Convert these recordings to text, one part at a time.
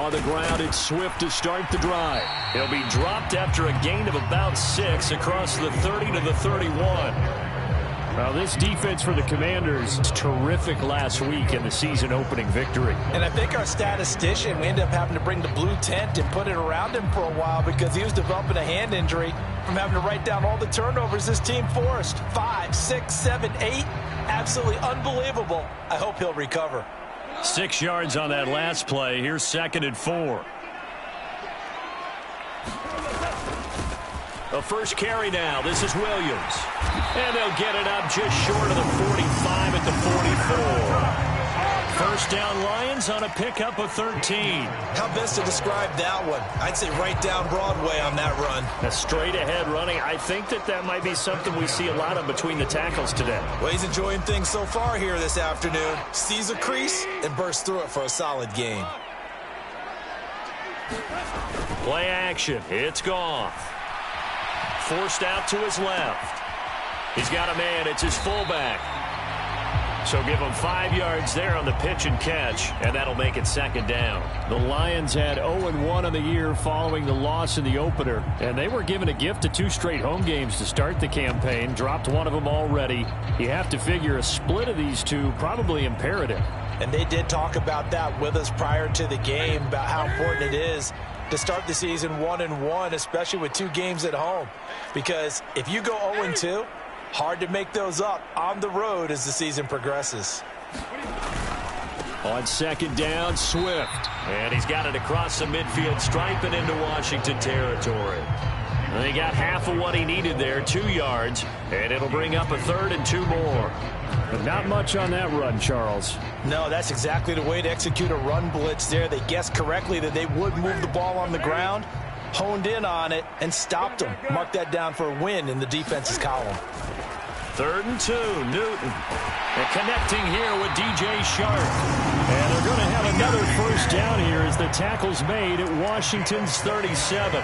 On the ground, it's Swift to start the drive. He'll be dropped after a gain of about 6 across the 30 to the 31. Well, this defense for the Commanders was terrific last week in the season-opening victory. And I think our statistician, we ended up having to bring the blue tent and put it around him for a while because he was developing a hand injury from having to write down all the turnovers this team forced. 5, 6, 7, 8. Absolutely unbelievable. I hope he'll recover. 6 yards on that last play. Here's 2nd and 4. The first carry now. This is Williams. And they'll get it up just short of the 45 at the 44. First down Lions on a pickup of 13. How best to describe that one? I'd say right down Broadway on that run. A straight ahead running. I think that might be something we see a lot of between the tackles today. Well, he's enjoying things so far here this afternoon. Sees a crease and bursts through it for a solid gain. Play action. It's Goff. Forced out to his left. He's got a man. It's his fullback. So give him 5 yards there on the pitch and catch, and that'll make it 2nd down. The Lions had 0-1 on the year following the loss in the opener, and they were given a gift of 2 straight home games to start the campaign. Dropped one of them already. You have to figure a split of these two probably imperative. And they did talk about that with us prior to the game, about how important it is to start the season 1-1, especially with 2 games at home. Because if you go 0-2, hard to make those up on the road as the season progresses. On 2nd down, Swift. And he's got it across the midfield stripe and into Washington territory. And he got half of what he needed there, 2 yards. And it'll bring up a 3rd and 2 more. But not much on that run, Charles. No, that's exactly the way to execute a run blitz there. They guessed correctly that they would move the ball on the ground, honed in on it, and stopped them. Mark that down for a win in the defense's column. 3rd and 2, Newton. And connecting here with DJ Sharp. And they're going to have another first down here as the tackle's made at Washington's 37.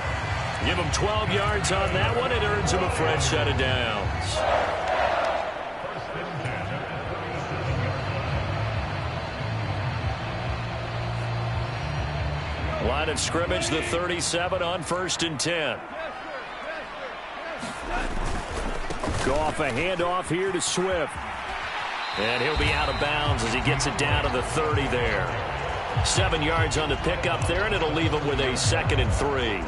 Give him 12 yards on that one. It earns him a fresh set of downs. Line of scrimmage, the 37 on 1st and 10. Goff, a handoff here to Swift. And he'll be out of bounds as he gets it down to the 30 there. 7 yards on the pickup there, and it'll leave him with a 2nd and 3.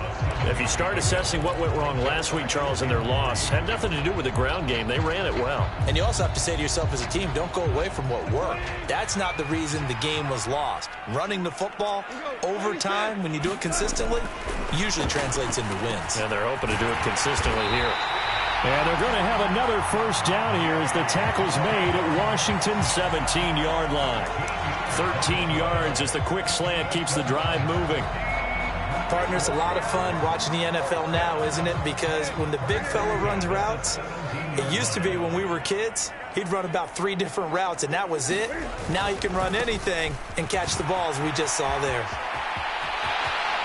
If you start assessing what went wrong last week, Charles, in their loss, had nothing to do with the ground game. They ran it well. And you also have to say to yourself as a team, don't go away from what worked. That's not the reason the game was lost. Running the football over time, when you do it consistently, usually translates into wins. And they're hoping to do it consistently here. And they're going to have another first down here as the tackle's made at Washington's 17-yard line. 13 yards as the quick slant keeps the drive moving. Partner, it's a lot of fun watching the NFL now, isn't it? Because when the big fella runs routes, it used to be when we were kids, he'd run about 3 different routes, and that was it. Now he can run anything and catch the balls we just saw there.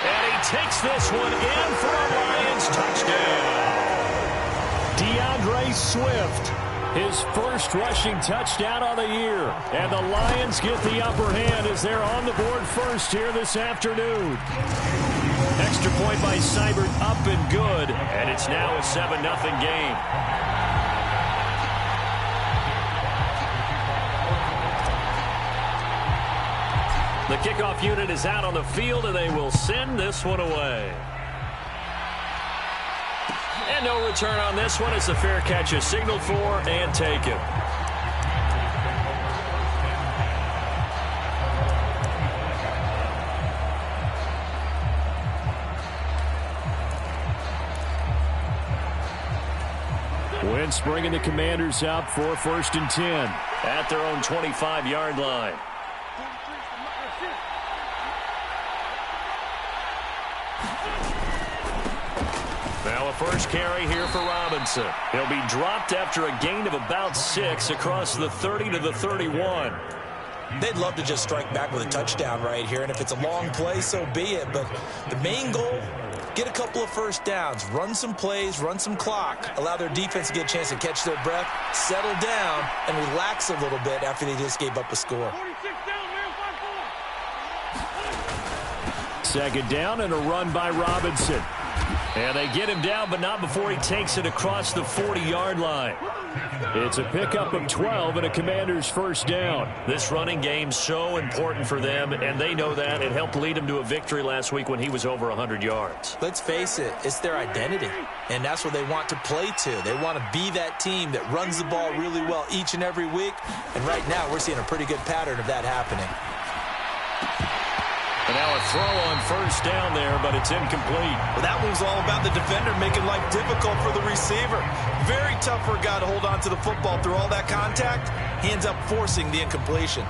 And he takes this one in for a Lions touchdown. DeAndre Swift, his first rushing touchdown on the year. And the Lions get the upper hand as they're on the board first here this afternoon. Extra point by Seibert, up and good. And it's now a 7-0 game. The kickoff unit is out on the field, and they will send this one away. And no return on this one as the fair catch is signaled for and taken. Wentz bringing the Commanders up for 1st and 10. At their own 25-yard line. Now a first carry here for Robinson. He'll be dropped after a gain of about 6 across the 30 to the 31. They'd love to just strike back with a touchdown right here, and if it's a long play, so be it. But the main goal, get a couple of first downs, run some plays, run some clock, allow their defense to get a chance to catch their breath, settle down, and relax a little bit after they just gave up a score. Second down and a run by Robinson. And they get him down, but not before he takes it across the 40-yard line. It's a pickup of 12 and a Commander's first down. This running game's so important for them, and they know that. It helped lead them to a victory last week when he was over 100 yards. Let's face it, it's their identity, and that's what they want to play to. They want to be that team that runs the ball really well each and every week, and right now we're seeing a pretty good pattern of that happening. And now a throw on first down there, but it's incomplete. Well, that one's all about the defender making life difficult for the receiver. Very tough for a guy to hold on to the football through all that contact. He ends up forcing the incompletion.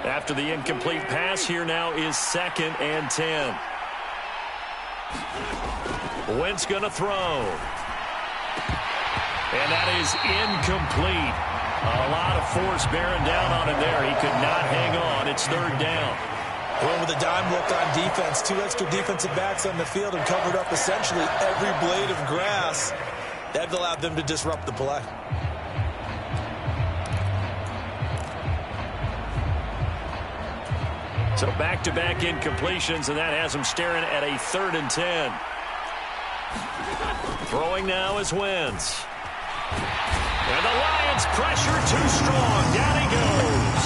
After the incomplete pass, here now is 2nd and 10. Wentz going to throw. And that is incomplete. A lot of force bearing down on him there. He could not hang on. It's 3rd down. Going with a dime look on defense. 2 extra defensive backs on the field and covered up essentially every blade of grass. That allowed them to disrupt the play. So back-to-back incompletions, and that has him staring at a 3rd and 10. Throwing now is Wentz. And the Lions pressure too strong. Down he goes.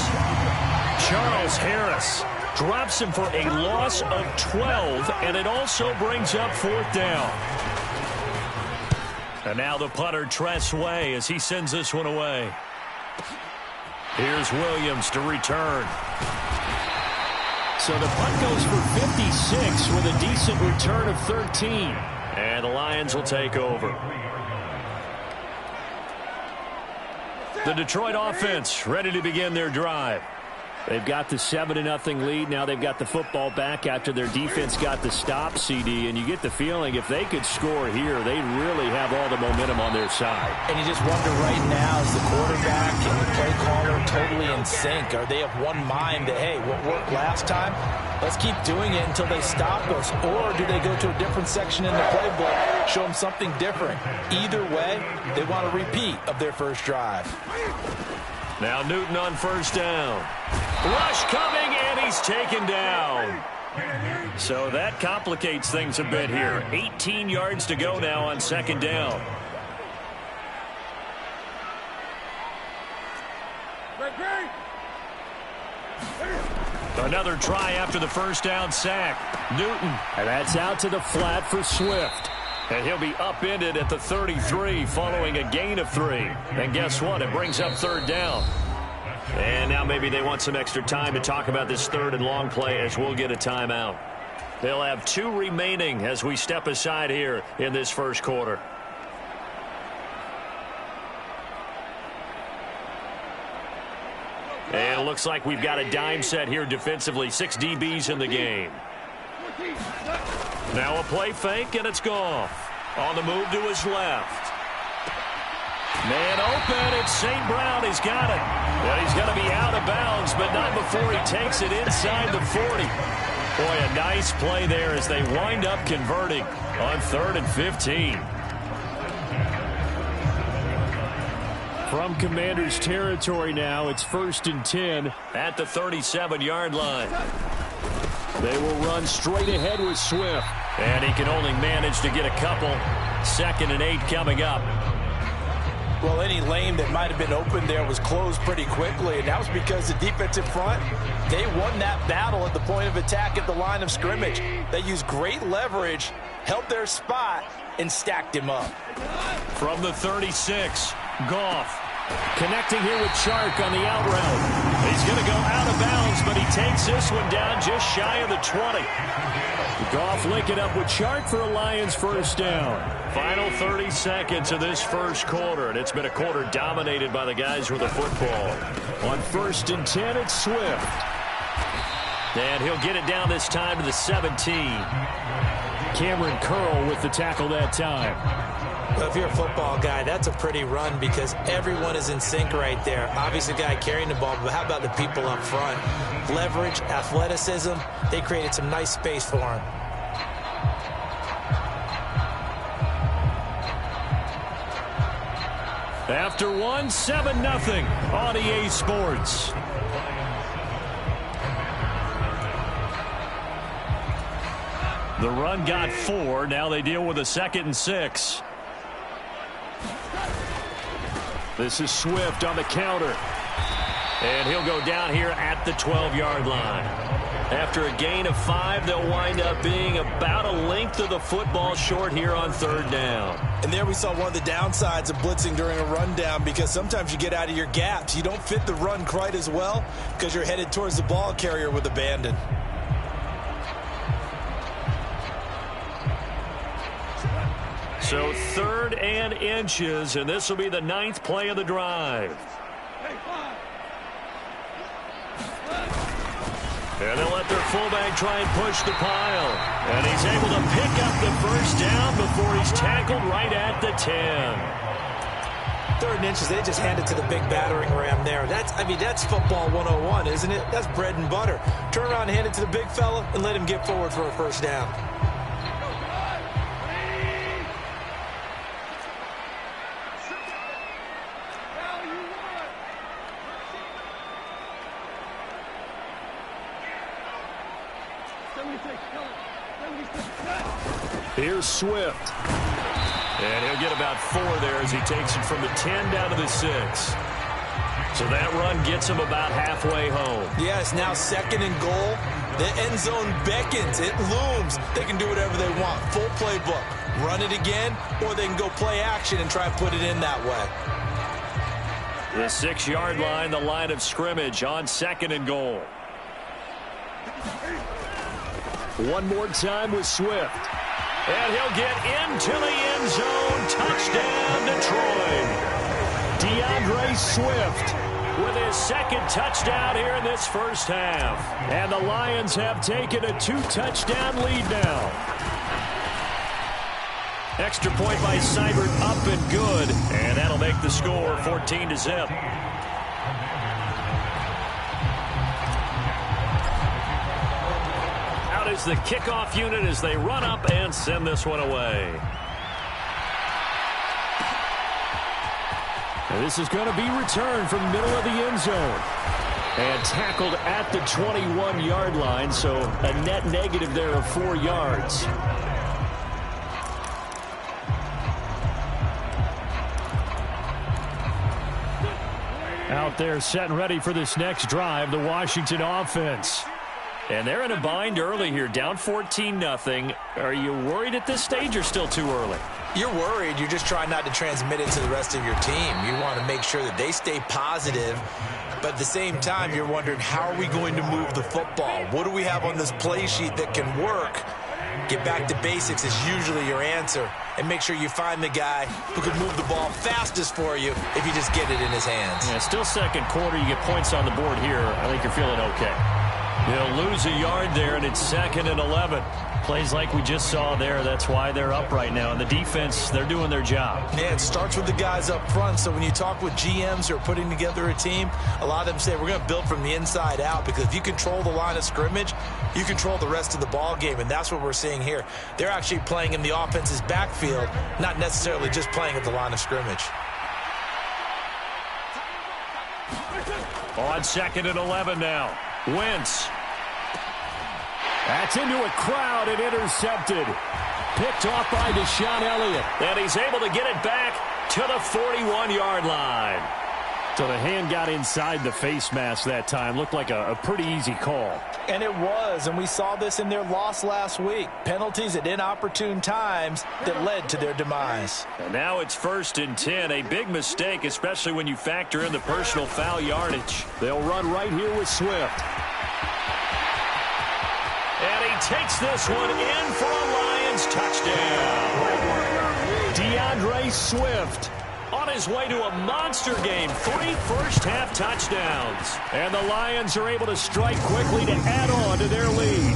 Charles Harris drops him for a loss of 12, and it also brings up 4th down. And now the punter, Tress Way, as he sends this one away. Here's Williams to return. So the punt goes for 56 with a decent return of 13. And the Lions will take over. The Detroit offense ready to begin their drive. They've got the 7-0 lead. Now they've got the football back after their defense got the stop, CD. And you get the feeling if they could score here, they really have all the momentum on their side. And you just wonder right now, is the quarterback and the play caller totally in sync? Are they of one mind that, hey, what worked last time, let's keep doing it until they stop us? Or do they go to a different section in the playbook, show them something different? Either way, they want a repeat of their first drive. Now Newton on first down. Rush coming, and he's taken down. So that complicates things a bit here. 18 yards to go now on 2nd down. Another try after the first down sack. Newton. And that's out to the flat for Swift. And he'll be upended at the 33 following a gain of 3. And guess what? It brings up 3rd down. And now maybe they want some extra time to talk about this 3rd and long play as we'll get a timeout. They'll have 2 remaining as we step aside here in this first quarter. And it looks like we've got a dime set here defensively. 6 DBs in the game. Now a play fake, and it's Goff. On the move to his left. Man open, it's St. Brown. He's got it. Well, he's going to be out of bounds, but not before he takes it inside the 40. Boy, a nice play there as they wind up converting on 3rd and 15. From Commander's territory now, it's 1st and 10. At the 37-yard line. They will run straight ahead with Swift. And he can only manage to get a couple. 2nd and 8 coming up. Well, any lane that might have been open there was closed pretty quickly, and that was because the defensive front, they won that battle at the point of attack at the line of scrimmage. They used great leverage, held their spot, and stacked him up. From the 36, Goff. Connecting here with Chark on the out route. He's going to go out of bounds, but he takes this one down just shy of the 20. Goff linking up with Chark for a Lions first down. Final 30 seconds of this first quarter, and it's been a quarter dominated by the guys with the football. On 1st and 10, it's Swift. And he'll get it down this time to the 17. Cameron Curl with the tackle that time. Well, if you're a football guy, that's a pretty run because everyone is in sync right there. Obviously, the guy carrying the ball, but how about the people up front? Leverage, athleticism, they created some nice space for him. After 1, 7-0 on EA Sports. The run got 4. Now they deal with a 2nd and 6. This is Swift on the counter. And he'll go down here at the 12-yard line. After a gain of 5, they'll wind up being about a length of the football short here on 3rd down. And there we saw one of the downsides of blitzing during a rundown because sometimes you get out of your gaps. You don't fit the run quite as well because you're headed towards the ball carrier with abandon. So 3rd and inches, and this will be the 9th play of the drive. And they'll let their fullback try and push the pile. And he's able to pick up the 1st down before he's tackled right at the 10. 3rd and inches, they just hand it to the big battering ram there. That's football 101, isn't it? That's bread and butter. Turn around and hand it to the big fella and let him get forward for a 1st down. Here's Swift. And he'll get about 4 there as he takes it from the 10 down to the 6. So that run gets him about halfway home. Yeah, it's now 2nd and goal. The end zone beckons. It looms. They can do whatever they want. Full playbook. Run it again, or they can go play action and try and put it in that way. The 6-yard line, the line of scrimmage on 2nd and goal. One more time with Swift. And he'll get into the end zone. Touchdown, Detroit. DeAndre Swift with his 2nd touchdown here in this 1st half. And the Lions have taken a 2-touchdown lead now. Extra point by Seibert up and good. And that'll make the score 14-0. Out is the kickoff unit as they run up and send this one away. And this is going to be returned from the middle of the end zone. And tackled at the 21-yard line, so a net negative there of 4 yards. Out there set and ready for this next drive, the Washington offense. And they're in a bind early here, down 14-0. Are you worried at this stage or still too early? You're worried. You're just trying not to transmit it to the rest of your team. You want to make sure that they stay positive. But at the same time, you're wondering, how are we going to move the football? What do we have on this play sheet that can work? Get back to basics is usually your answer. And make sure you find the guy who can move the ball fastest for you if you just get it in his hands. Yeah, still 2nd quarter. You get points on the board here. I think you're feeling okay. They'll lose a yard there, and it's 2nd and 11. Plays like we just saw there. That's why they're up right now. And the defense, they're doing their job. Yeah, it starts with the guys up front. So when you talk with GMs who are putting together a team, a lot of them say we're going to build from the inside out, because if you control the line of scrimmage, you control the rest of the ball game, and that's what we're seeing here. They're actually playing in the offense's backfield, not necessarily just playing at the line of scrimmage. On 2nd and 11 now. Wentz. That's into a crowd and intercepted. Picked off by Deshaun Elliott. And he's able to get it back to the 41-yard line. So the hand got inside the face mask that time. Looked like a pretty easy call. And it was, and we saw this in their loss last week. Penalties at inopportune times that led to their demise. And now it's 1st and 10. A big mistake, especially when you factor in the personal foul yardage. They'll run right here with Swift. And he takes this one in for a Lions touchdown. DeAndre Swift on his way to a monster game. 3 first-half touchdowns. And the Lions are able to strike quickly to add on to their lead.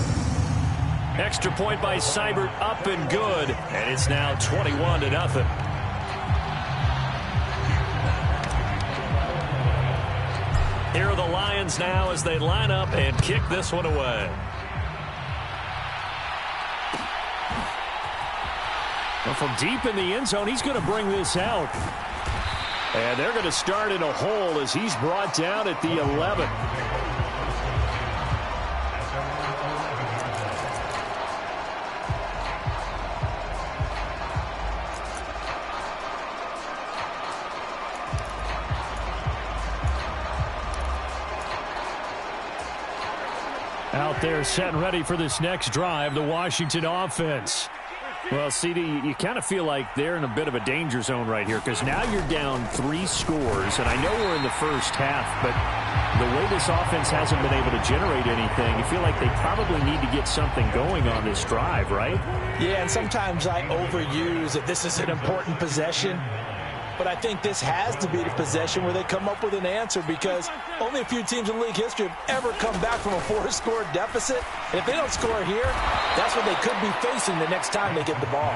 Extra point by Seibert, up and good. And it's now 21-0. Here are the Lions now as they line up and kick this one away. Well, from deep in the end zone, he's going to bring this out. And they're going to start in a hole as he's brought down at the 11. Out there set and ready for this next drive, the Washington offense. Well, CD, you kind of feel like they're in a bit of a danger zone right here because now you're down 3 scores, and I know we're in the first half, but the way this offense hasn't been able to generate anything, you feel like they probably need to get something going on this drive, right? Yeah, and sometimes I overuse that this is an important possession. But I think this has to be the possession where they come up with an answer because only a few teams in league history have ever come back from a 4-score deficit. And if they don't score here, that's what they could be facing the next time they get the ball.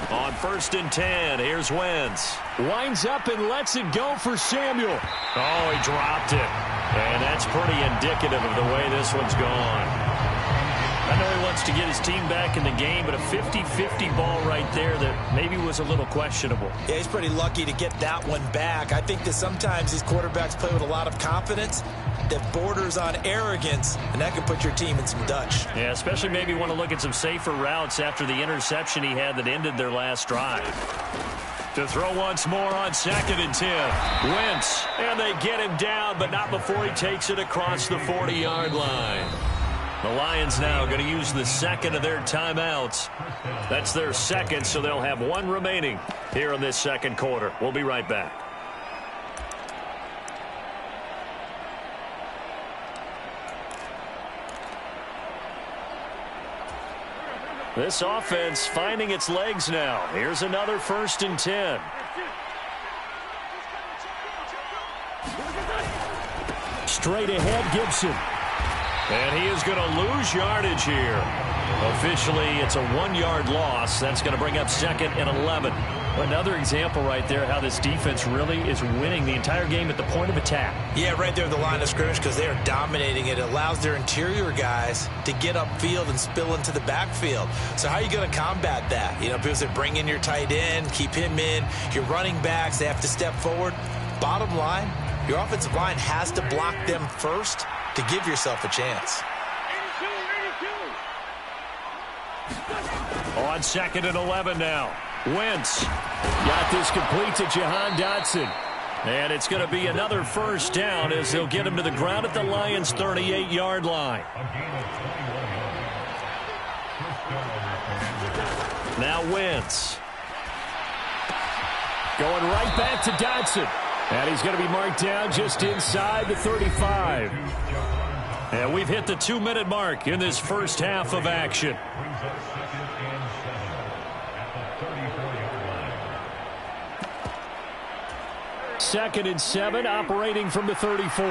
On 1st and 10, here's Wentz. Winds up and lets it go for Samuel. Oh, he dropped it. And that's pretty indicative of the way this one's gone. I know he wants to get his team back in the game, but a 50-50 ball right there that maybe was a little questionable. Yeah, he's pretty lucky to get that one back. I think that sometimes these quarterbacks play with a lot of confidence that borders on arrogance, and that can put your team in some Dutch. Yeah, especially maybe want to look at some safer routes after the interception he had that ended their last drive. To throw once more on 2nd and 10. Wentz, and they get him down, but not before he takes it across the 40-yard line. The Lions now going to use the second of their timeouts. That's their second, so they'll have 1 remaining here in this second quarter. We'll be right back. This offense finding its legs now. Here's another 1st and 10. Straight ahead, Gibson. And he is going to lose yardage here. Officially, it's a 1-yard loss. That's going to bring up 2nd and 11. Another example right there how this defense really is winning the entire game at the point of attack. Yeah, right there at the line of scrimmage because they are dominating it. It allows their interior guys to get upfield and spill into the backfield. So how are you going to combat that? You know, because they bring in your tight end, keep him in. Your running backs, they have to step forward. Bottom line, your offensive line has to block them first to give yourself a chance. On 2nd and 11 now. Wentz got this complete to Jahan Dotson. And it's going to be another 1st down as they'll get him to the ground at the Lions' 38-yard line. Now Wentz. Going right back to Dotson. And he's going to be marked down just inside the 35. And we've hit the 2-minute mark in this first half of action. Second and 7, operating from the 34.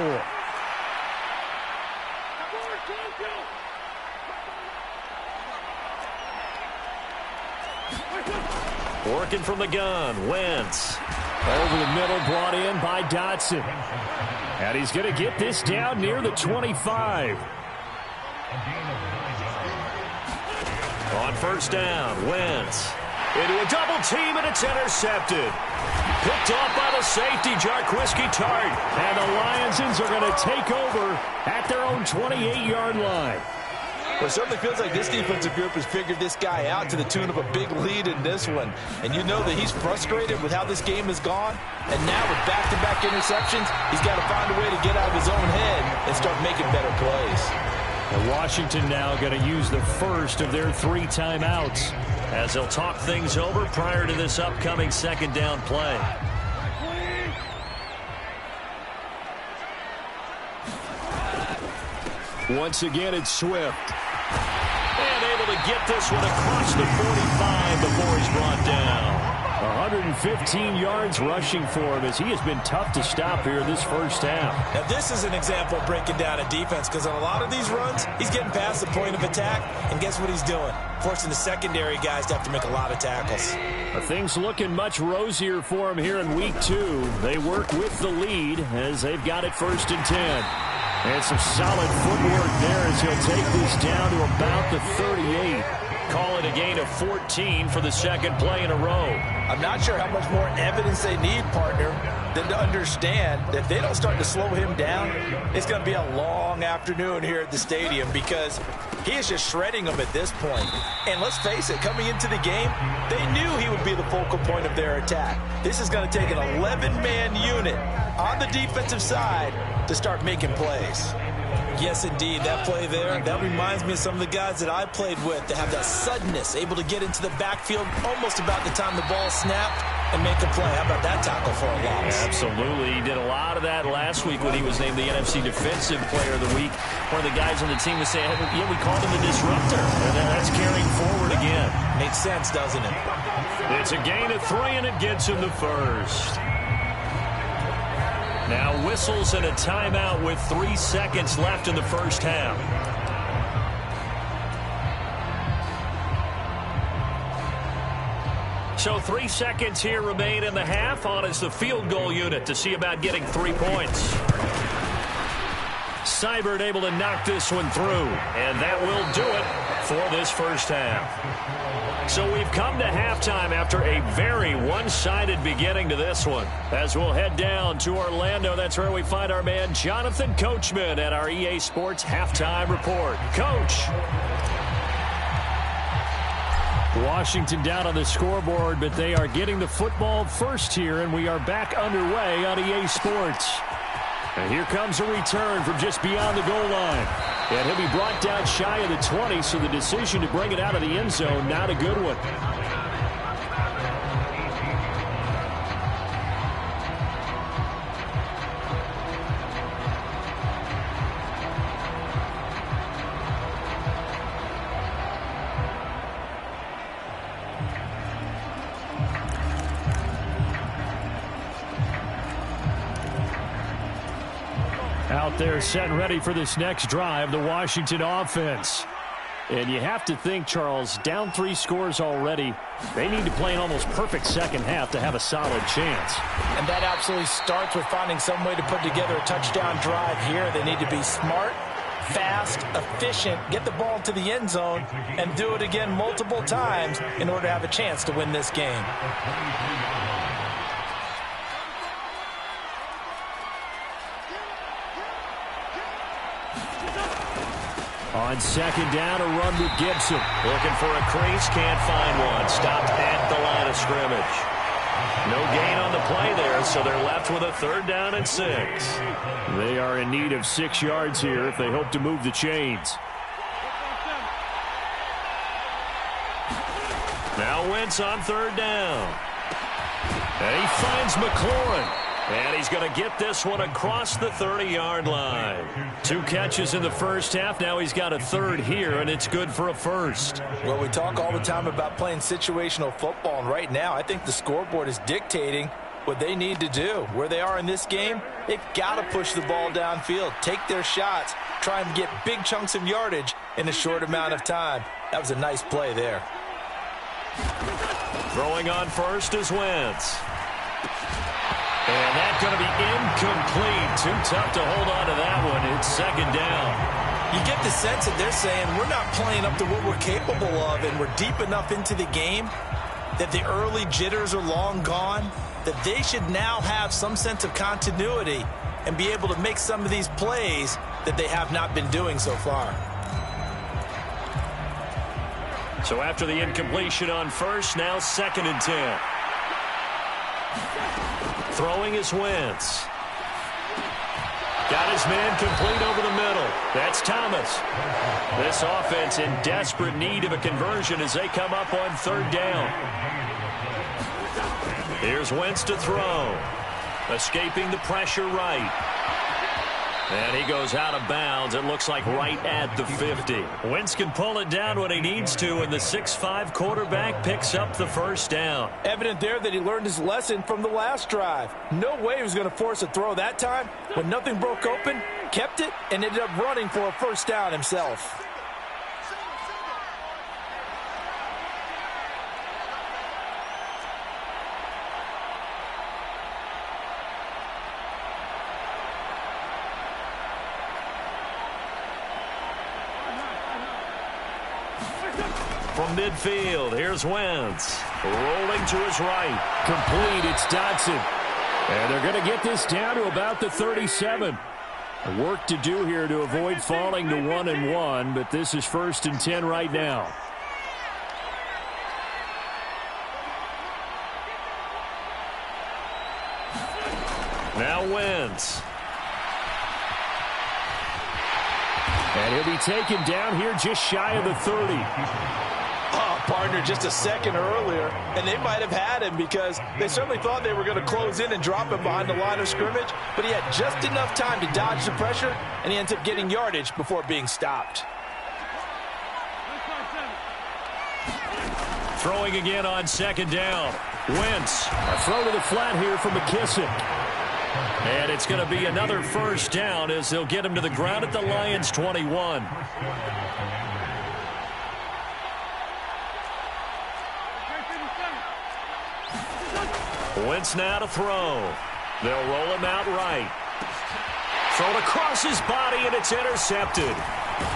Working from the gun, Wentz. Over the middle, brought in by Dotson. And he's going to get this down near the 25. On 1st down, Wentz. Into a double team, and it's intercepted. Picked off by the safety, Jarquiski Tart. And the Lionsons are going to take over at their own 28-yard line. Well, it certainly feels like this defensive group has figured this guy out to the tune of a big lead in this one. And you know that he's frustrated with how this game has gone. And now with back-to-back interceptions, he's got to find a way to get out of his own head and start making better plays. And Washington now going to use the first of their 3 timeouts as they'll talk things over prior to this upcoming 2nd down play. Once again, it's Swift. And able to get this one across the 45 before he's brought down. 115 yards rushing for him as he has been tough to stop here this first half. Now, this is an example of breaking down a defense because on a lot of these runs, he's getting past the point of attack, and guess what he's doing? Forcing the secondary guys to have to make a lot of tackles. Things looking much rosier for him here in week 2. They work with the lead as they've got it 1st and 10. And some solid footwork there as he'll take this down to about the 38. Call it a gain of 14 for the second play in a row. I'm not sure how much more evidence they need, partner, than to understand that if they don't start to slow him down, it's going to be a long afternoon here at the stadium because he is just shredding them at this point. And let's face it, coming into the game, they knew he would be the focal point of their attack. This is going to take an 11-man unit on the defensive side to start making plays. Yes, indeed. That play there, that reminds me of some of the guys that I played with that have that suddenness, able to get into the backfield almost about the time the ball snapped and make a play. How about that tackle for a loss? Absolutely. He did a lot of that last week when he was named the NFC Defensive Player of the Week. One of the guys on the team was saying, yeah, we called him the disruptor. And that's carrying forward again. Makes sense, doesn't it? It's a gain of 3, and it gets him the first. Now whistles and a timeout with 3 seconds left in the first half. So 3 seconds here remain in the half. On is the field goal unit to see about getting 3 points. Seibert able to knock this one through, and that will do it for this first half. So we've come to halftime after a very one-sided beginning to this one. As we'll head down to Orlando, that's where we find our man Jonathan Coachman at our EA Sports Halftime Report. Coach. Washington down on the scoreboard, but they are getting the football first here, and we are back underway on EA Sports. And here comes a return from just beyond the goal line. And he'll be brought down shy of the 20, so the decision to bring it out of the end zone, not a good one. Out there set and ready for this next drive, the Washington offense. And you have to think, Charles, down 3 scores already. They need to play an almost perfect second half to have a solid chance. And that absolutely starts with finding some way to put together a touchdown drive here. They need to be smart, fast, efficient, get the ball to the end zone, and do it again multiple times in order to have a chance to win this game. On second down, a run with Gibson. Looking for a crease, can't find one. Stopped at the line of scrimmage. No gain on the play there, so they're left with a 3rd down and 6. They are in need of 6 yards here if they hope to move the chains. Now Wentz on 3rd down. And he finds McLaurin. And he's going to get this one across the 30-yard line. 2 catches in the first half. Now he's got a 3rd here, and it's good for a 1st. Well, we talk all the time about playing situational football, and right now I think the scoreboard is dictating what they need to do. Where they are in this game, they've got to push the ball downfield, take their shots, try and get big chunks of yardage in a short amount of time. That was a nice play there. Throwing on first is Wentz. And that's going to be incomplete. Too tough to hold on to that one. It's 2nd down. You get the sense that they're saying we're not playing up to what we're capable of, and we're deep enough into the game that the early jitters are long gone, that they should now have some sense of continuity and be able to make some of these plays that they have not been doing so far. So after the incompletion on first, now 2nd and 10. Throwing is Wentz. Got his man complete over the middle. That's Thomas. This offense in desperate need of a conversion as they come up on 3rd down. Here's Wentz to throw. Escaping the pressure right. And he goes out of bounds. It looks like right at the 50. Wentz can pull it down when he needs to, and the 6'5" quarterback picks up the first down. Evident there that he learned his lesson from the last drive. No way he was going to force a throw that time. When nothing broke open, kept it, and ended up running for a first down himself. From midfield, here's Wentz. Rolling to his right. Complete, it's Dotson. And they're going to get this down to about the 37. Work to do here to avoid falling to 1-1, but this is 1st and 10 right now. Now Wentz. And he'll be taken down here just shy of the 30. Oh, partner, just a second earlier, and they might have had him because they certainly thought they were going to close in and drop him behind the line of scrimmage, but he had just enough time to dodge the pressure, and he ends up getting yardage before being stopped. Throwing again on 2nd down. Wentz. A throw to the flat here from McKissick. And it's going to be another first down as they'll get him to the ground at the Lions' 21. Wentz now to throw. They'll roll him out right. Thrown across his body, and it's intercepted.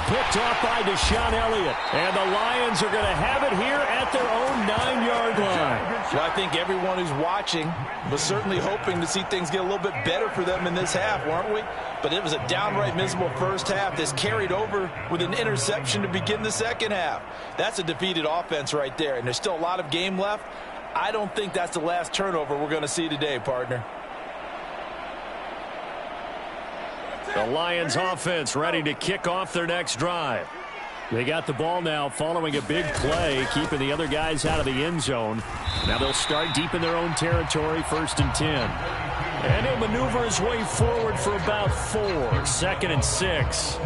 Picked off by Deshaun Elliott. And the Lions are going to have it here at their own 9-yard line. Well, I think everyone who's watching was certainly hoping to see things get a little bit better for them in this half, weren't we? But it was a downright miserable first half. This carried over with an interception to begin the second half. That's a defeated offense right there, and there's still a lot of game left. I don't think that's the last turnover we're going to see today, partner. The Lions offense ready to kick off their next drive. They got the ball now following a big play, keeping the other guys out of the end zone. Now they'll start deep in their own territory, 1st and 10. And he'll maneuver his way forward for about 4, 2nd and 6.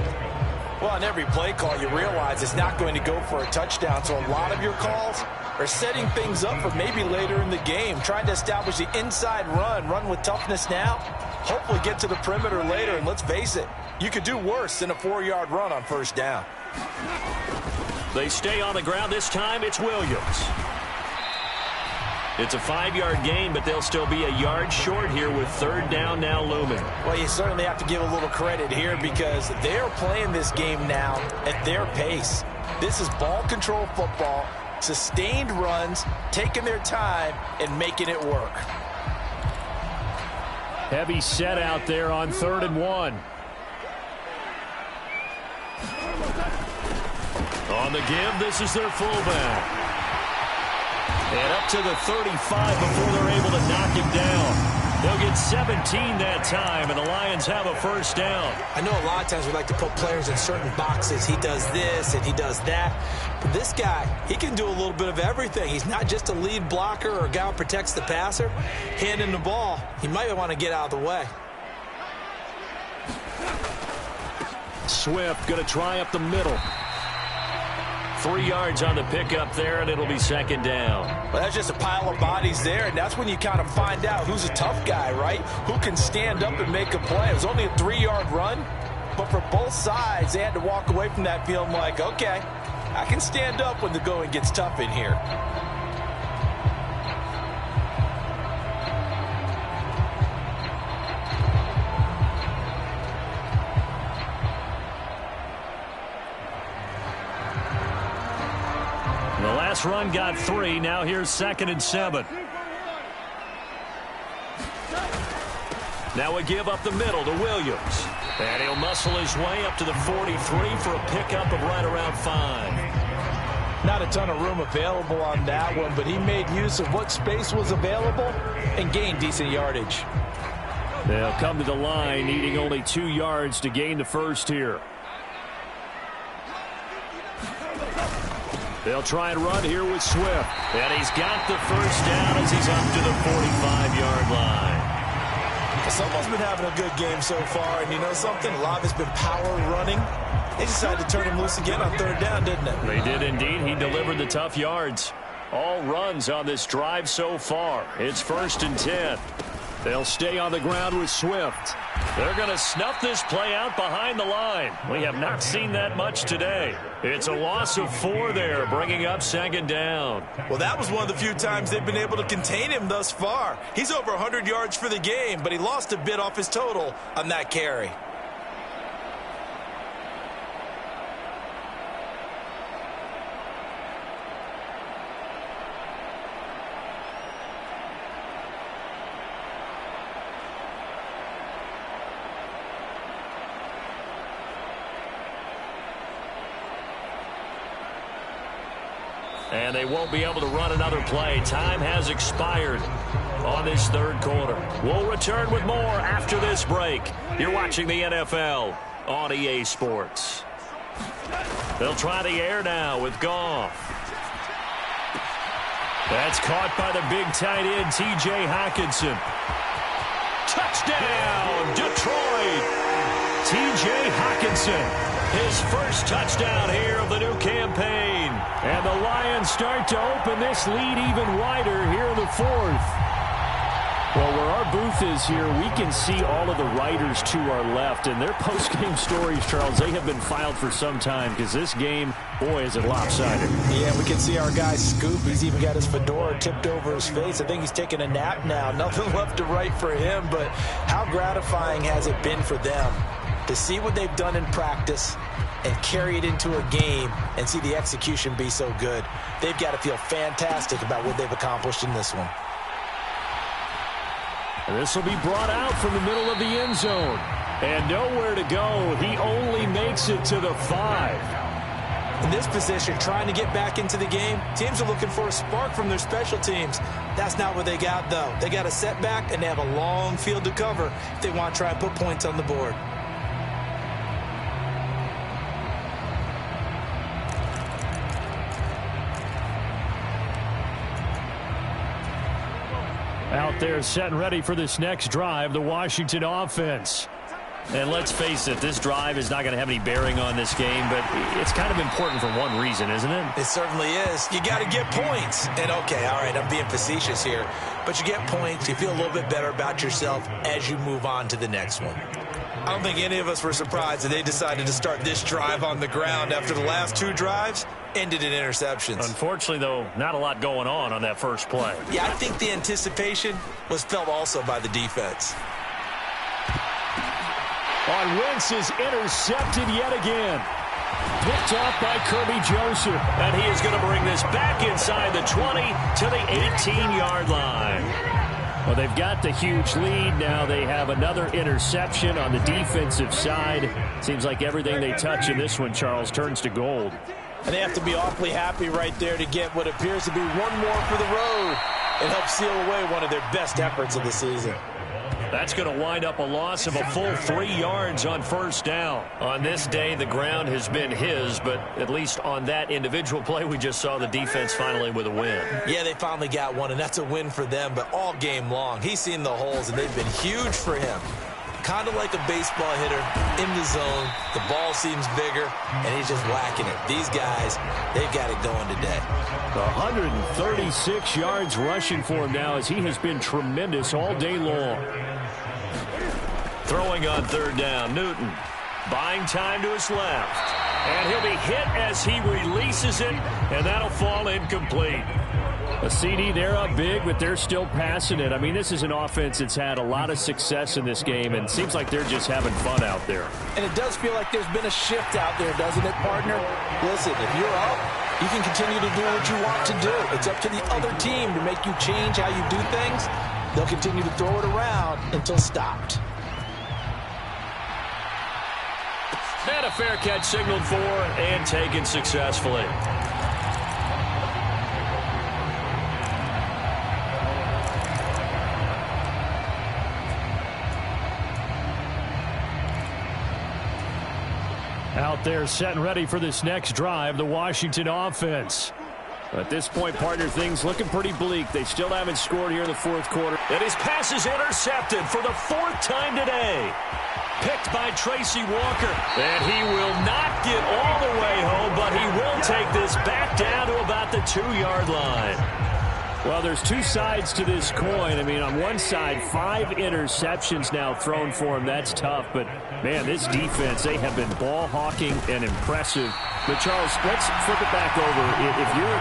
Well, on every play call, you realize it's not going to go for a touchdown, so a lot of your calls are setting things up for maybe later in the game, trying to establish the inside run with toughness now, hopefully get to the perimeter later, and let's face it, you could do worse than a 4-yard run on first down. They stay on the ground. This time it's Williams. It's a 5-yard gain, but they'll still be a yard short here with 3rd down now looming. Well, you certainly have to give a little credit here because they're playing this game now at their pace. This is ball control football, sustained runs, taking their time, and making it work. Heavy set out there on 3rd and 1. On the give, this is their fullback. And up to the 35 before they're able to knock him down. They'll get 17 that time, and the Lions have a first down. I know a lot of times we like to put players in certain boxes. He does this and he does that. But this guy, he can do a little bit of everything. He's not just a lead blocker or a guy who protects the passer. Handing the ball, he might want to get out of the way. Swift going to try up the middle. 3 yards on the pickup there, and it'll be 2nd down. Well, that's just a pile of bodies there, and that's when you kind of find out who's a tough guy, right? Who can stand up and make a play. It was only a 3-yard run, but for both sides, they had to walk away from that feeling like, okay, I can stand up when the going gets tough in here. The last run got 3. Now here's 2nd and 7. Now a give up the middle to Williams. And he'll muscle his way up to the 43 for a pickup of right around 5. Not a ton of room available on that one, but he made use of what space was available and gained decent yardage. They'll come to the line, needing only 2 yards to gain the first here. They'll try and run here with Swift. And he's got the first down as he's up to the 45-yard line. Someone's been having a good game so far, and you know something? A lot of it's been power running. They decided to turn him loose again on third down, didn't it? They did indeed. He delivered the tough yards. All runs on this drive so far. It's 1st and 10. They'll stay on the ground with Swift. They're going to snuff this play out behind the line. We have not seen that much today. It's a loss of 4 there, bringing up 2nd down. Well, that was one of the few times they've been able to contain him thus far. He's over 100 yards for the game, but he lost a bit off his total on that carry. And they won't be able to run another play. Time has expired on this 3rd quarter. We'll return with more after this break. You're watching the NFL on EA Sports. They'll try the air now with Goff. That's caught by the big tight end, T.J. Hockenson. Touchdown, Detroit! T.J. Hockenson. His first touchdown here of the new campaign. And the Lions start to open this lead even wider here in the 4th. Well, where our booth is here, we can see all of the writers to our left. And their post-game stories, Charles, they have been filed for some time because this game, boy, is it lopsided. Yeah, we can see our guy Scoop. He's even got his fedora tipped over his face. I think he's taking a nap now. Nothing left to write for him, but how gratifying has it been for them to see what they've done in practice and carry it into a game and see the execution be so good. They've got to feel fantastic about what they've accomplished in this one. And this will be brought out from the middle of the end zone. And nowhere to go. He only makes it to the 5. In this position, trying to get back into the game, teams are looking for a spark from their special teams. That's not what they got, though. They got a setback, and they have a long field to cover if they want to try and put points on the board. Out there set and ready for this next drive, the Washington offense. And let's face it, this drive is not going to have any bearing on this game, but it's kind of important for one reason, isn't it? It certainly is. You got to get points. And, okay, all right, I'm being facetious here. But you get points, you feel a little bit better about yourself as you move on to the next one. I don't think any of us were surprised that they decided to start this drive on the ground after the last 2 drives ended in interceptions. Unfortunately, though, not a lot going on that first play. Yeah, I think the anticipation was felt also by the defense. On Wentz is intercepted yet again. Picked off by Kirby Joseph. And he is going to bring this back inside the 20 to the 18-yard line. Well, they've got the huge lead. Now they have another interception on the defensive side. Seems like everything they touch in this one, Charles, turns to gold. And they have to be awfully happy right there to get what appears to be one more for the road. It helps seal away one of their best efforts of the season. That's going to wind up a loss of a full 3 yards on first down. On this day, the ground has been his, but at least on that individual play, we just saw the defense finally with a win. Yeah, they finally got one, and that's a win for them, but all game long, he's seen the holes, and they've been huge for him. Kind of like a baseball hitter in the zone. The ball seems bigger, and he's just whacking it. These guys, they've got it going today. 136 yards rushing for him now as he has been tremendous all day long. Throwing on third down, Newton buying time to his left. And he'll be hit as he releases it, and that'll fall incomplete. A CD, they're up big, but they're still passing it. I mean, this is an offense that's had a lot of success in this game, and it seems like they're just having fun out there. And it does feel like there's been a shift out there, doesn't it, partner? Listen, if you're up, you can continue to do what you want to do. It's up to the other team to make you change how you do things. They'll continue to throw it around until stopped. And a fair catch signaled for and taken successfully. Out there set and ready for this next drive, the Washington offense. At this point, partner, things looking pretty bleak. They still haven't scored here in the fourth quarter. And his pass is intercepted for the fourth time today. Picked by Tracy Walker. And he will not get all the way home, but he will take this back down to about the 2-yard line. Well, there's two sides to this coin. I mean, on one side, 5 interceptions now thrown for him. That's tough. But, man, this defense, they have been ball hawking and impressive. But, Charles, let's flip it back over. If you're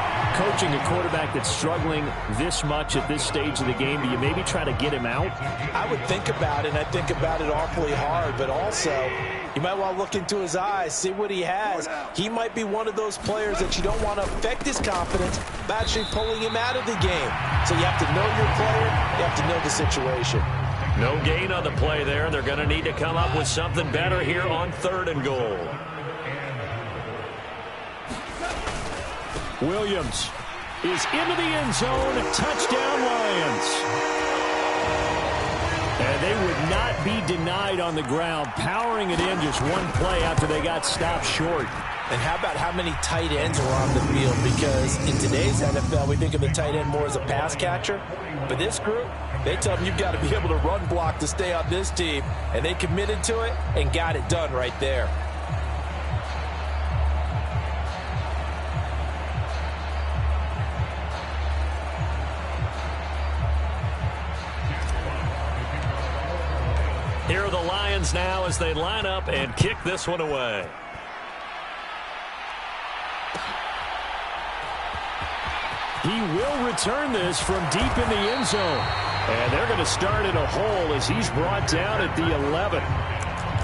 coaching a quarterback that's struggling this much at this stage of the game, do you maybe try to get him out? I would think about it, and I think about it awfully hard. But also, you might want to look into his eyes, see what he has. He might be one of those players that you don't want to affect his confidence by actually pulling him out of the game. So you have to know your player. You have to know the situation. No gain on the play there. They're going to need to come up with something better here on 3rd and goal. Williams is into the end zone. Touchdown, Lions. And they would not be denied on the ground, powering it in just one play after they got stopped short. And how about how many tight ends are on the field? Because in today's NFL, we think of the tight end more as a pass catcher. But this group, they tell them you've got to be able to run block to stay on this team. And they committed to it and got it done right there. Here are the Lions now as they line up and kick this one away. He will return this from deep in the end zone. And they're going to start in a hole as he's brought down at the 11.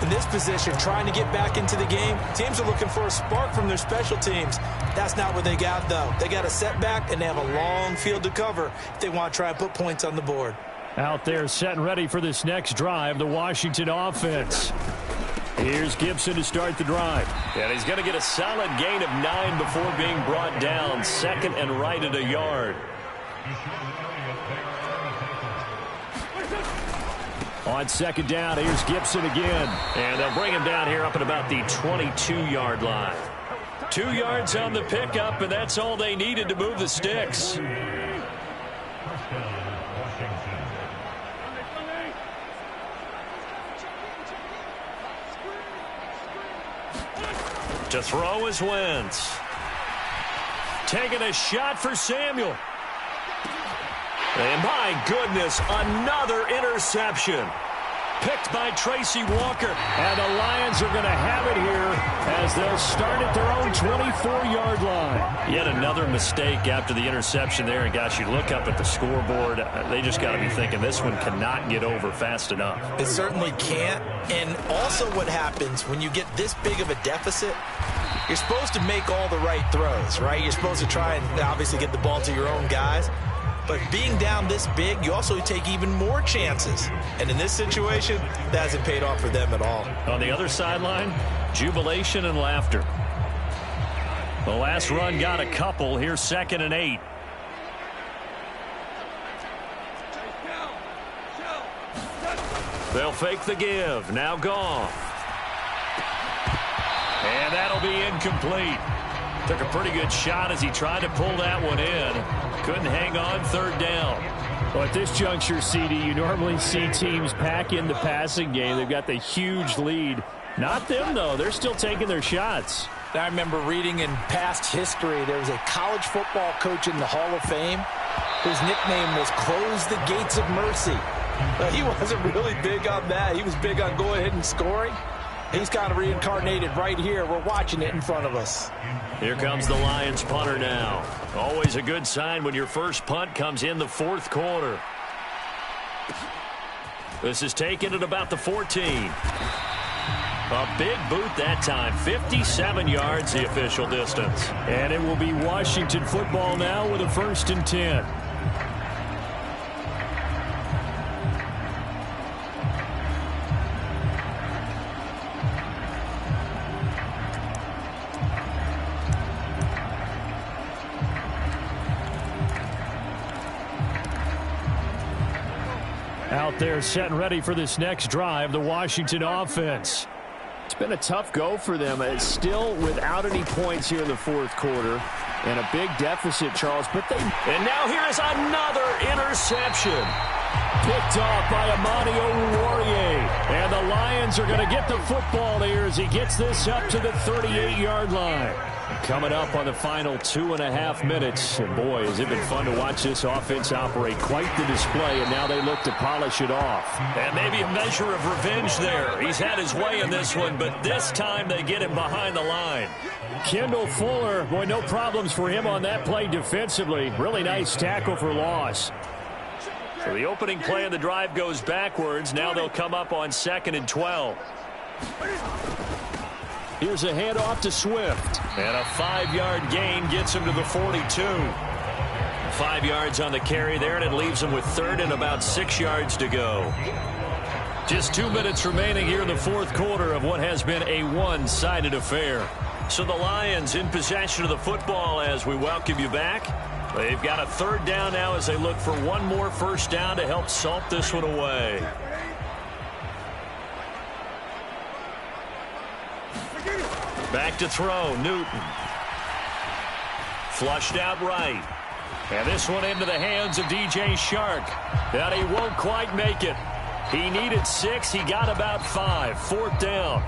In this position, trying to get back into the game, teams are looking for a spark from their special teams. That's not what they got, though. They got a setback, and they have a long field to cover if they want to try and put points on the board. Out there set and ready for this next drive, the Washington offense. Here's Gibson to start the drive. And he's going to get a solid gain of 9 before being brought down. 2nd and right at a yard. On 2nd down, here's Gibson again. And they'll bring him down here up at about the 22-yard line. 2 yards on the pickup, and that's all they needed to move the sticks. To throw is Wentz. Taking a shot for Samuel. And my goodness, another interception. Picked by Tracy Walker. And the Lions are going to have it here as they'll start at their own 24-yard line. Yet another mistake after the interception there. And gosh, you look up at the scoreboard, they just got to be thinking this one cannot get over fast enough. It certainly can't. And also what happens when you get this big of a deficit, you're supposed to make all the right throws, right? You're supposed to try and obviously get the ball to your own guys. But being down this big, you also take even more chances. And in this situation, that hasn't paid off for them at all. On the other sideline, jubilation and laughter. The last run got a couple. Here's 2nd and 8. They'll fake the give. Now Goff. And that'll be incomplete. Took a pretty good shot as he tried to pull that one in. Couldn't hang on 3rd down. Well, at this juncture, CD, you normally see teams pack in the passing game. They've got the huge lead. Not them, though. They're still taking their shots. I remember reading in past history, there was a college football coach in the Hall of Fame whose nickname was Close the Gates of Mercy. He wasn't really big on that. He was big on going ahead and scoring. He's kind of reincarnated right here. We're watching it in front of us. Here comes the Lions punter now. Always a good sign when your first punt comes in the 4th quarter. This is taken at about the 14. A big boot that time. 57 yards the official distance. And it will be Washington football now with a 1st and 10. Out there set and ready for this next drive, the Washington offense. It's been a tough go for them. It's still without any points here in the 4th quarter. And a big deficit, Charles. And now here is another interception. Picked off by Amani Oruwariye. And the Lions are going to get the football here as he gets this up to the 38-yard line. Coming up on the final 2.5 minutes. And boy, has it been fun to watch this offense operate. Quite the display, and now they look to polish it off. And maybe a measure of revenge there. He's had his way in this one, but this time they get him behind the line. Kendall Fuller, boy, no problems for him on that play defensively. Really nice tackle for loss. So the opening play of the drive goes backwards. Now they'll come up on 2nd and 12. Here's a handoff to Swift. And a 5-yard gain gets him to the 42. 5 yards on the carry there, and it leaves him with 3rd and about 6 yards to go. Just 2 minutes remaining here in the fourth quarter of what has been a one-sided affair. So the Lions in possession of the football as we welcome you back. They've got a 3rd down now as they look for one more first down to help salt this one away. Back to throw, Newton. Flushed out right. And this one into the hands of DJ Chark. But he won't quite make it. He needed 6. He got about 5. 4th down.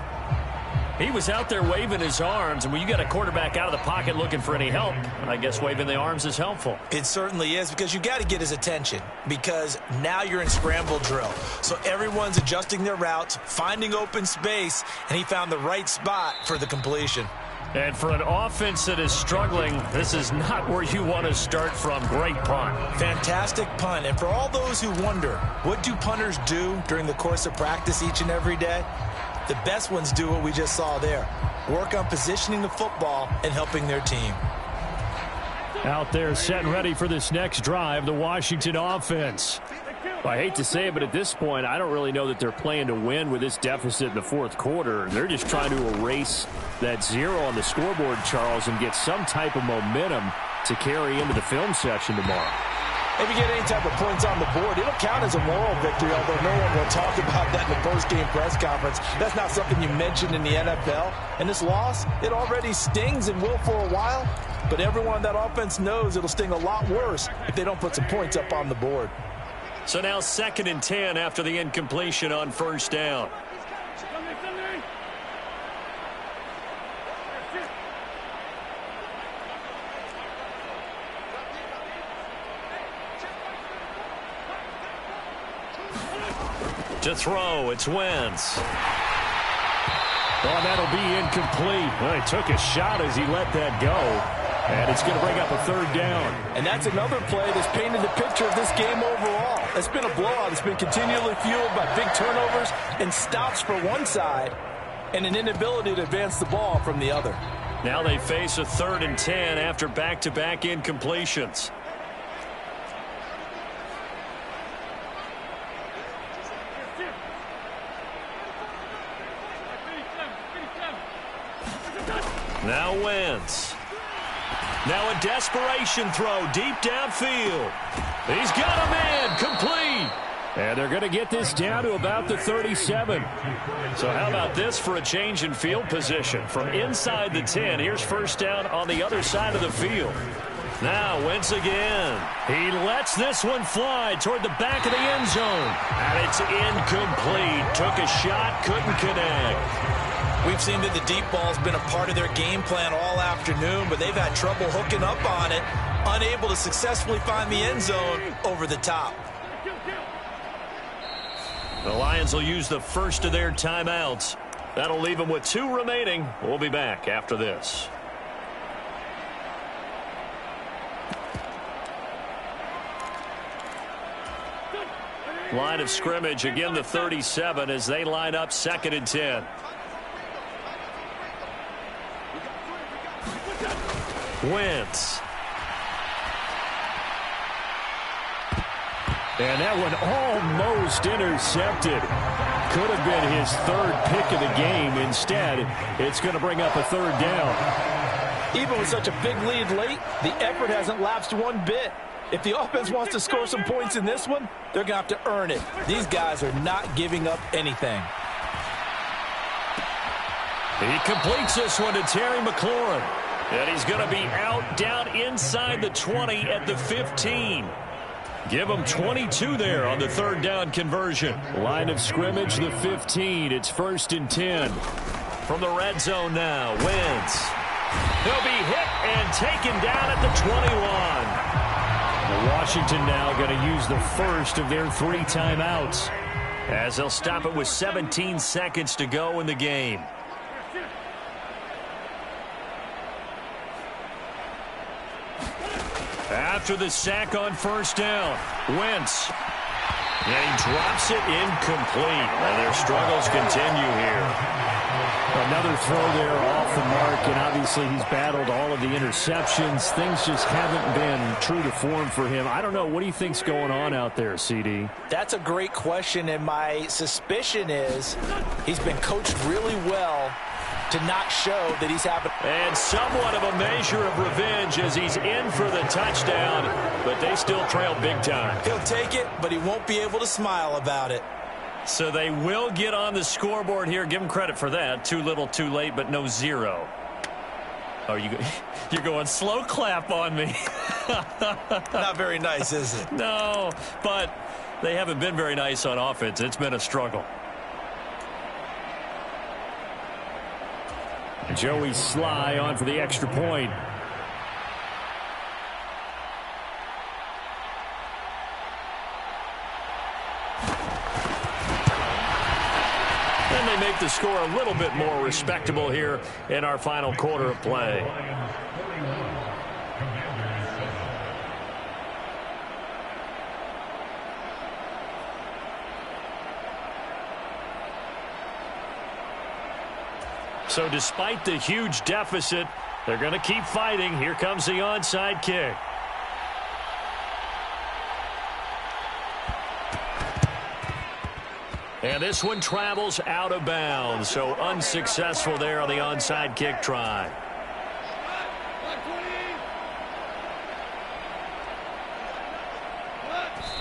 He was out there waving his arms, and when you got a quarterback out of the pocket looking for any help, I guess waving the arms is helpful. It certainly is, because you got to get his attention, because now you're in scramble drill. So everyone's adjusting their routes, finding open space, and he found the right spot for the completion. And for an offense that is struggling, this is not where you want to start from. Great punt. Fantastic punt. And for all those who wonder, what do punters do during the course of practice each and every day? The best ones do what we just saw there. Work on positioning the football and helping their team. Out there set and ready for this next drive, the Washington offense. Well, I hate to say it, but at this point, I don't really know that they're playing to win with this deficit in the fourth quarter. They're just trying to erase that 0 on the scoreboard, Charles, and get some type of momentum to carry into the film session tomorrow. If you get any type of points on the board, it'll count as a moral victory, although no one will talk about that in the post-game press conference. That's not something you mentioned in the NFL. And this loss, it already stings and will for a while, but everyone on that offense knows it'll sting a lot worse if they don't put some points up on the board. So now 2nd and 10 after the incompletion on first down. To throw, it's Wentz. Oh, that'll be incomplete. Well, he took a shot as he let that go. And it's going to bring up a 3rd down. And that's another play that's painted the picture of this game overall. It's been a blowout. It's been continually fueled by big turnovers and stops for one side and an inability to advance the ball from the other. Now they face a 3rd and 10 after back-to-back incompletions. Now Wentz. Now a desperation throw deep downfield. He's got a man, complete. And they're going to get this down to about the 37. So how about this for a change in field position? From inside the 10, here's first down on the other side of the field. Now Wentz again. He lets this one fly toward the back of the end zone. And it's incomplete. Took a shot, couldn't connect. We've seen that the deep ball's been a part of their game plan all afternoon, but they've had trouble hooking up on it, unable to successfully find the end zone over the top. The Lions will use the first of their timeouts. That'll leave them with 2 remaining. We'll be back after this. Line of scrimmage, again the 37 as they line up 2nd and 10. Wentz. And that one almost intercepted. Could have been his 3rd pick of the game. Instead, it's going to bring up a 3rd down. Even with such a big lead late, the effort hasn't lapsed one bit. If the offense wants to score some points in this one, they're going to have to earn it. These guys are not giving up anything. He completes this one to Terry McLaurin. And he's going to be out down inside the 20 at the 15. Give him 22 there on the third down conversion. Line of scrimmage, the 15. It's 1st and 10. From the red zone now, Wentz. He'll be hit and taken down at the 21. Washington now going to use the first of their 3 timeouts, as they'll stop it with 17 seconds to go in the game. After the sack on 1st down, Wentz. And he drops it incomplete. And their struggles continue here. Another throw there off the mark, and obviously he's battled all of the interceptions. Things just haven't been true to form for him. I don't know. What do you think's going on out there, CD? That's a great question, and my suspicion is he's been coached really well to not show that he's having. And somewhat of a measure of revenge as he's in for the touchdown, but they still trail big time. He'll take it, but he won't be able to smile about it. So they will get on the scoreboard here. Give him credit for that. Too little, too late, but no 0. Oh, you're going slow clap on me. Not very nice, is it? No, but they haven't been very nice on offense. It's been a struggle. Joey Sly on for the extra point. And they make the score a little bit more respectable here in our final quarter of play. So despite the huge deficit, they're going to keep fighting. Here comes the onside kick. And this one travels out of bounds, so unsuccessful there on the onside kick try.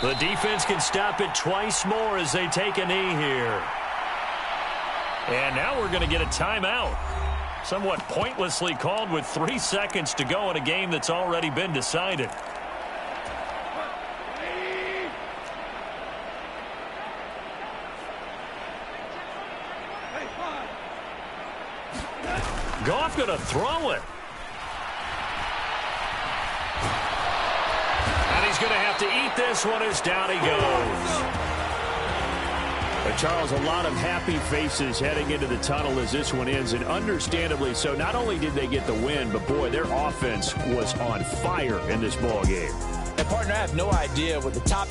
The defense can stop it twice more as they take a knee here. And now we're going to get a timeout. Somewhat pointlessly called with 3 seconds to go in a game that's already been decided. Goff going to throw it. And he's going to have to eat this one as down he goes. Charles, a lot of happy faces heading into the tunnel as this one ends, and understandably so. Not only did they get the win, but boy, their offense was on fire in this ball game. And partner, I have no idea what the top